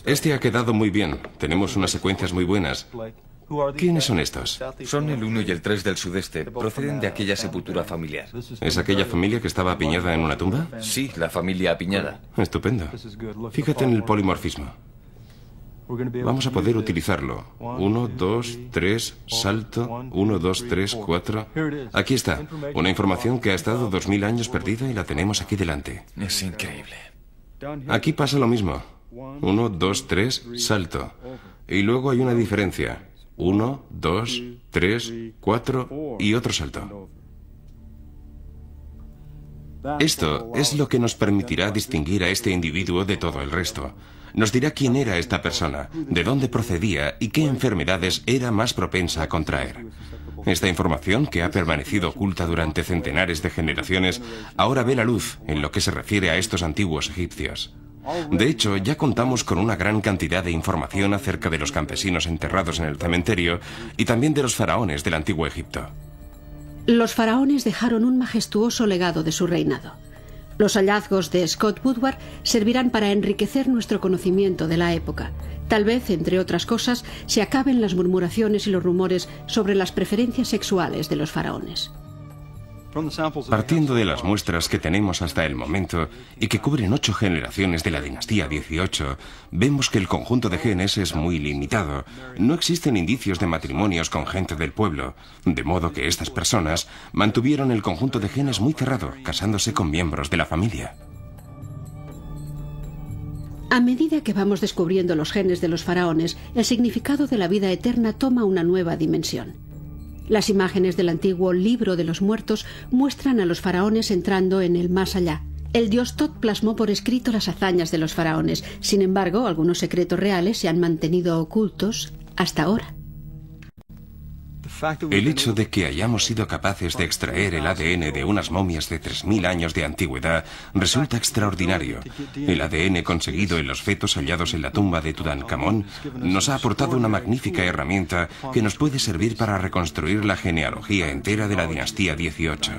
Este ha quedado muy bien. Tenemos unas secuencias muy buenas. ¿Quiénes son estos? Son el 1 y el 3 del sudeste. Proceden de aquella sepultura familiar. ¿Es aquella familia que estaba apiñada en una tumba? Sí, la familia apiñada. Estupendo. Fíjate en el polimorfismo. Vamos a poder utilizarlo. 1, 2, 3, salto. 1, 2, 3, 4. Aquí está. Una información que ha estado 2000 años perdida y la tenemos aquí delante. Es increíble. Aquí pasa lo mismo. 1, 2, 3, salto. Y luego hay una diferencia. 1, 2, 3, 4 y otro salto. Esto es lo que nos permitirá distinguir a este individuo de todo el resto. Nos dirá quién era esta persona, de dónde procedía y qué enfermedades era más propensa a contraer. Esta información, que ha permanecido oculta durante centenares de generaciones, ahora ve la luz en lo que se refiere a estos antiguos egipcios. De hecho, ya contamos con una gran cantidad de información acerca de los campesinos enterrados en el cementerio y también de los faraones del antiguo Egipto. Los faraones dejaron un majestuoso legado de su reinado. Los hallazgos de Scott Woodward servirán para enriquecer nuestro conocimiento de la época. Tal vez, entre otras cosas, se acaben las murmuraciones y los rumores sobre las preferencias sexuales de los faraones. Partiendo de las muestras que tenemos hasta el momento y que cubren 8 generaciones de la dinastía 18, vemos que el conjunto de genes es muy limitado. No existen indicios de matrimonios con gente del pueblo, de modo que estas personas mantuvieron el conjunto de genes muy cerrado, casándose con miembros de la familia. A medida que vamos descubriendo los genes de los faraones, el significado de la vida eterna toma una nueva dimensión. Las imágenes del antiguo Libro de los Muertos muestran a los faraones entrando en el más allá. El dios Tot plasmó por escrito las hazañas de los faraones. Sin embargo, algunos secretos reales se han mantenido ocultos hasta ahora. El hecho de que hayamos sido capaces de extraer el ADN de unas momias de 3000 años de antigüedad resulta extraordinario. El ADN conseguido en los fetos hallados en la tumba de Tutankamón nos ha aportado una magnífica herramienta que nos puede servir para reconstruir la genealogía entera de la dinastía 18.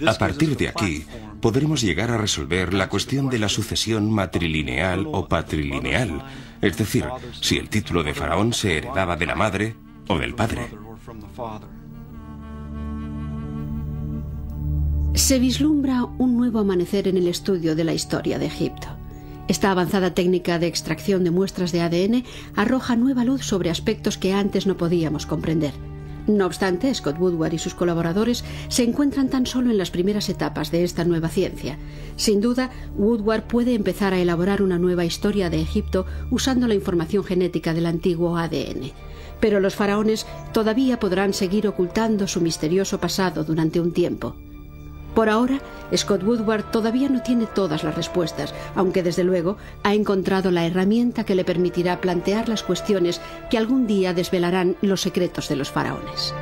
A partir de aquí, podremos llegar a resolver la cuestión de la sucesión matrilineal o patrilineal, es decir, si el título de faraón se heredaba de la madre o del padre. Se vislumbra un nuevo amanecer en el estudio de la historia de Egipto. Esta avanzada técnica de extracción de muestras de ADN arroja nueva luz sobre aspectos que antes no podíamos comprender. No obstante, Scott Woodward y sus colaboradores se encuentran tan solo en las primeras etapas de esta nueva ciencia. Sin duda, Woodward puede empezar a elaborar una nueva historia de Egipto usando la información genética del antiguo ADN. Pero los faraones todavía podrán seguir ocultando su misterioso pasado durante un tiempo. Por ahora, Scott Woodward todavía no tiene todas las respuestas, aunque desde luego ha encontrado la herramienta que le permitirá plantear las cuestiones que algún día desvelarán los secretos de los faraones.